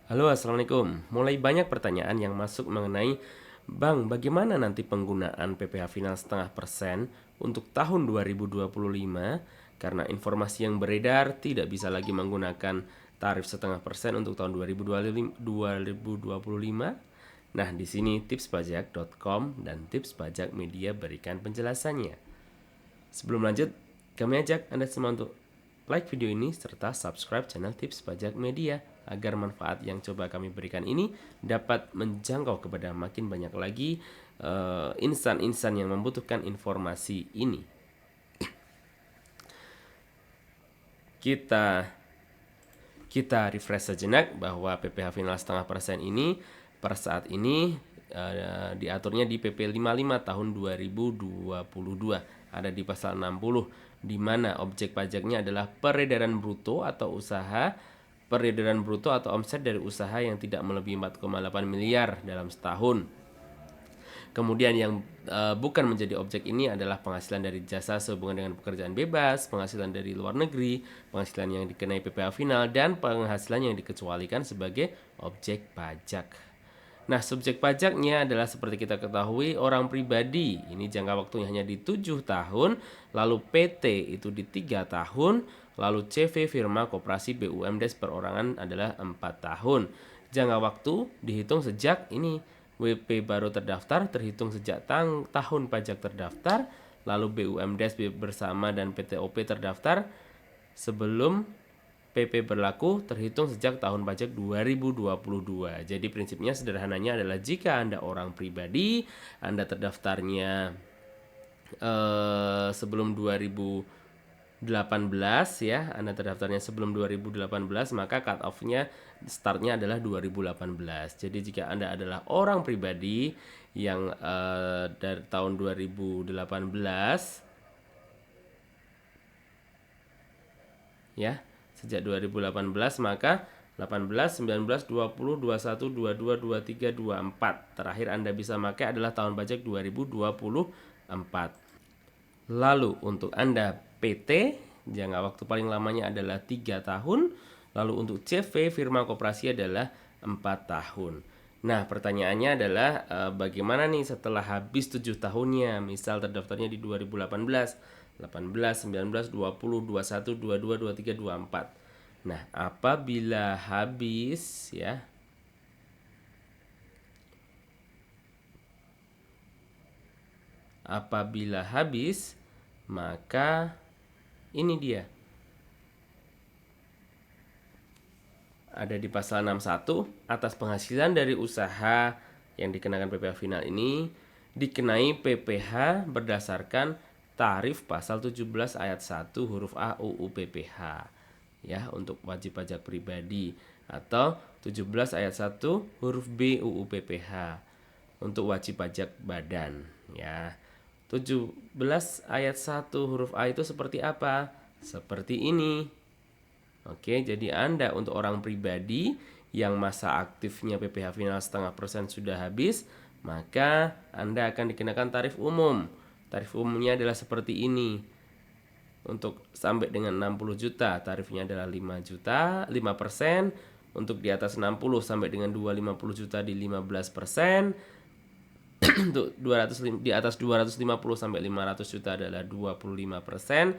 Halo, Assalamualaikum. Mulai banyak pertanyaan yang masuk mengenai Bang, bagaimana nanti penggunaan PPh final setengah persen untuk tahun 2025? Karena informasi yang beredar tidak bisa lagi menggunakan tarif setengah persen untuk tahun 2025. Nah, di sini tipspajak.com dan Tips Pajak Media berikan penjelasannya. Sebelum lanjut, kami ajak Anda semua untuk like video ini serta subscribe channel Tips Pajak Media agar manfaat yang coba kami berikan ini dapat menjangkau kepada makin banyak lagi insan-insan yang membutuhkan informasi ini. Kita refresh sejenak bahwa PPh final setengah persen ini per saat ini diaturnya di PP 55 tahun 2022, ada di pasal 60, di mana objek pajaknya adalah peredaran bruto atau omset dari usaha yang tidak melebihi 4,8 miliar dalam setahun. Kemudian yang bukan menjadi objek ini adalah penghasilan dari jasa sehubungan dengan pekerjaan bebas, penghasilan dari luar negeri, penghasilan yang dikenai PPh final, dan penghasilan yang dikecualikan sebagai objek pajak. Nah, subjek pajaknya adalah seperti kita ketahui orang pribadi. Ini jangka waktunya hanya di 7 tahun, lalu PT itu di 3 tahun, lalu CV firma koperasi BUMDes perorangan adalah 4 tahun. Jangka waktu dihitung sejak ini WP baru terdaftar terhitung sejak tahun pajak terdaftar, lalu BUMDes bersama dan PTOP terdaftar sebelum PP berlaku terhitung sejak tahun pajak 2022. Jadi prinsipnya sederhananya adalah jika Anda orang pribadi, Anda terdaftarnya sebelum 2018 ya, Anda terdaftarnya sebelum 2018, maka cut off-nya startnya adalah 2018. Jadi jika Anda adalah orang pribadi yang dari tahun 2018 ya, sejak 2018, maka 18, 19, 20, 21, 22, 23, 24. Terakhir Anda bisa pakai adalah tahun pajak 2024. Lalu untuk Anda PT, jangka waktu paling lamanya adalah 3 tahun. Lalu untuk CV firma koperasi adalah 4 tahun. Nah, pertanyaannya adalah bagaimana nih setelah habis 7 tahunnya? Misal terdaftarnya di 2018, 18, 19, 20, 21, 22, 23, 24. Nah, apabila habis ya, maka ini dia. Ada di pasal 61, atas penghasilan dari usaha yang dikenakan PPh final ini dikenai PPh berdasarkan tarif pasal 17 ayat 1 huruf A UU PPh ya, untuk wajib pajak pribadi, atau 17 ayat 1 huruf B UU PPh untuk wajib pajak badan ya. 17 ayat 1 huruf A itu seperti apa? Seperti ini. Oke, jadi Anda untuk orang pribadi yang masa aktifnya PPh final setengah persen sudah habis, maka Anda akan dikenakan tarif umum. Tarif umumnya adalah seperti ini. Untuk sampai dengan 60 juta, tarifnya adalah 5 juta, 5%. Untuk di atas 60 sampai dengan 250 juta di 15%. Untuk di atas 250 sampai 500 juta adalah 25%.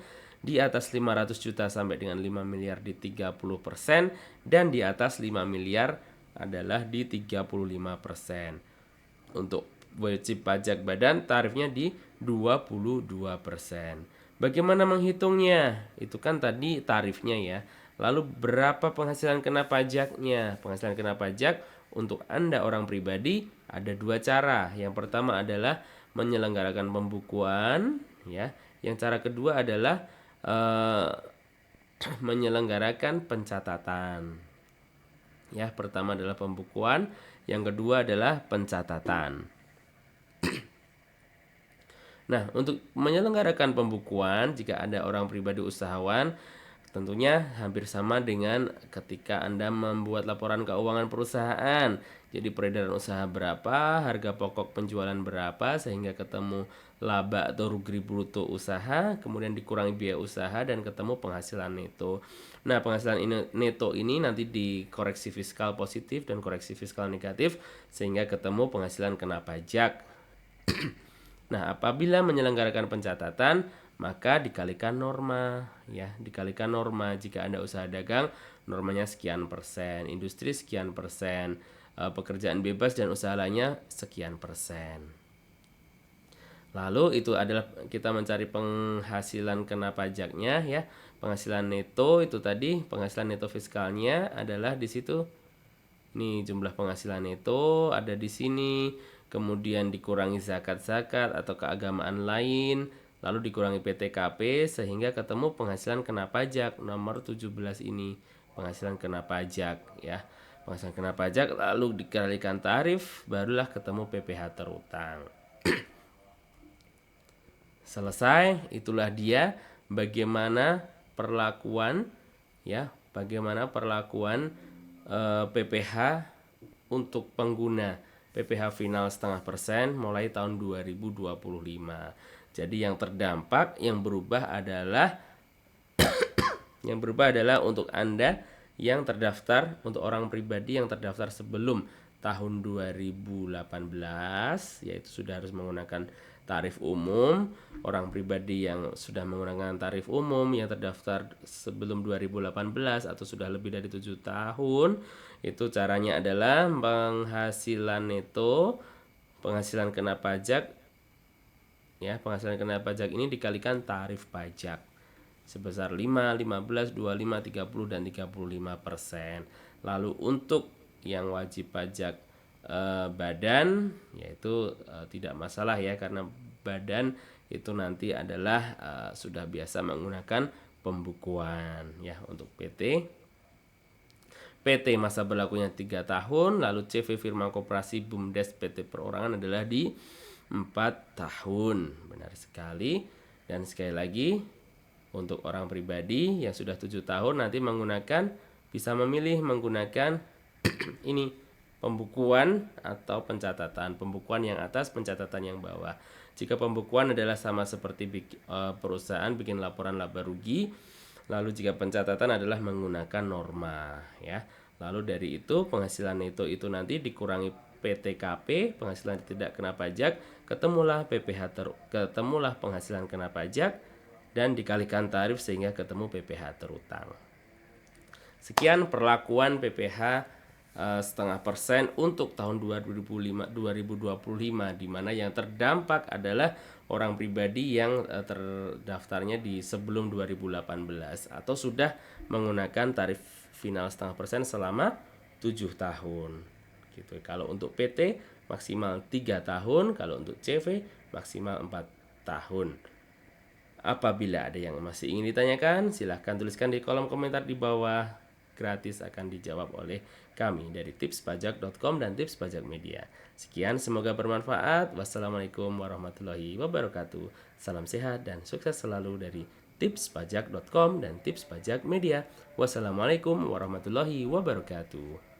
Di atas 500 juta sampai dengan 5 miliar di 30%, dan di atas 5 miliar adalah di 35%. Untuk wajib pajak badan tarifnya di 22%. Bagaimana menghitungnya? Itu kan tadi tarifnya ya. Lalu berapa penghasilan kena pajaknya? Penghasilan kena pajak untuk Anda orang pribadi ada dua cara. Yang pertama adalah menyelenggarakan pembukuan ya. Yang cara kedua adalah menyelenggarakan pencatatan. Ya, pertama adalah pembukuan, yang kedua adalah pencatatan. Nah, untuk menyelenggarakan pembukuan, jika ada orang pribadi usahawan, Tentunya hampir sama dengan ketika Anda membuat laporan keuangan perusahaan. Jadi peredaran usaha berapa, harga pokok penjualan berapa, sehingga ketemu laba atau rugi bruto usaha, kemudian dikurangi biaya usaha dan ketemu penghasilan neto. Nah, penghasilan neto ini nanti dikoreksi fiskal positif dan koreksi fiskal negatif sehingga ketemu penghasilan kena pajak. Nah, apabila menyelenggarakan pencatatan, maka dikalikan norma, ya, dikalikan norma. Jika Anda usaha dagang, normanya sekian persen, industri sekian persen, pekerjaan bebas dan usaha lainnya sekian persen. Lalu itu adalah kita mencari penghasilan kena pajaknya, ya. Penghasilan neto itu tadi, penghasilan neto fiskalnya adalah di situ. Ini jumlah penghasilan neto ada di sini. Kemudian dikurangi zakat-zakat atau keagamaan lain, lalu dikurangi PTKP sehingga ketemu penghasilan kena pajak nomor 17 ini, penghasilan kena pajak, ya. Penghasilan kena pajak lalu dikalikan tarif, barulah ketemu PPh terutang. Selesai, itulah dia bagaimana perlakuan, ya, bagaimana perlakuan PPh untuk pengguna PPh final 0,5% mulai tahun 2025. Jadi yang terdampak, yang berubah adalah untuk Anda yang terdaftar, untuk orang pribadi yang terdaftar sebelum tahun 2018, yaitu sudah harus menggunakan tarif umum. Orang pribadi yang sudah menggunakan tarif umum yang terdaftar sebelum 2018 atau sudah lebih dari 7 tahun, itu caranya adalah penghasilan neto, penghasilan kena pajak, ya, penghasilan kena pajak ini dikalikan tarif pajak sebesar 5, 15, 25, 30 dan 35%. Lalu untuk yang wajib pajak badan, yaitu tidak masalah, ya, karena badan itu nanti adalah sudah biasa menggunakan pembukuan, ya. Untuk PT masa berlakunya 3 tahun, lalu CV firma koperasi BUMDes PT perorangan adalah di 4 tahun. Benar sekali. Dan sekali lagi, untuk orang pribadi yang sudah 7 tahun nanti bisa memilih menggunakan ini, pembukuan atau pencatatan. Pembukuan yang atas, pencatatan yang bawah. Jika pembukuan adalah sama seperti perusahaan bikin laporan laba rugi, lalu jika pencatatan adalah menggunakan norma, ya. Lalu dari itu penghasilan neto itu nanti dikurangi PTKP, penghasilan tidak kena pajak, ketemulah ketemulah penghasilan kena pajak dan dikalikan tarif sehingga ketemu PPh terutang. Sekian perlakuan PPh 0,5% untuk tahun 2025 di mana yang terdampak adalah orang pribadi yang terdaftarnya di sebelum 2018 atau sudah menggunakan tarif final 0,5% selama 7 tahun. Gitu. Kalau untuk PT maksimal 3 tahun, kalau untuk CV maksimal 4 tahun. Apabila ada yang masih ingin ditanyakan, silahkan tuliskan di kolom komentar di bawah. Gratis akan dijawab oleh kami dari tipspajak.com dan Tips Pajak Media. Sekian, semoga bermanfaat. Wassalamualaikum warahmatullahi wabarakatuh. Salam sehat dan sukses selalu dari tipspajak.com dan Tips Pajak Media. Wassalamualaikum warahmatullahi wabarakatuh.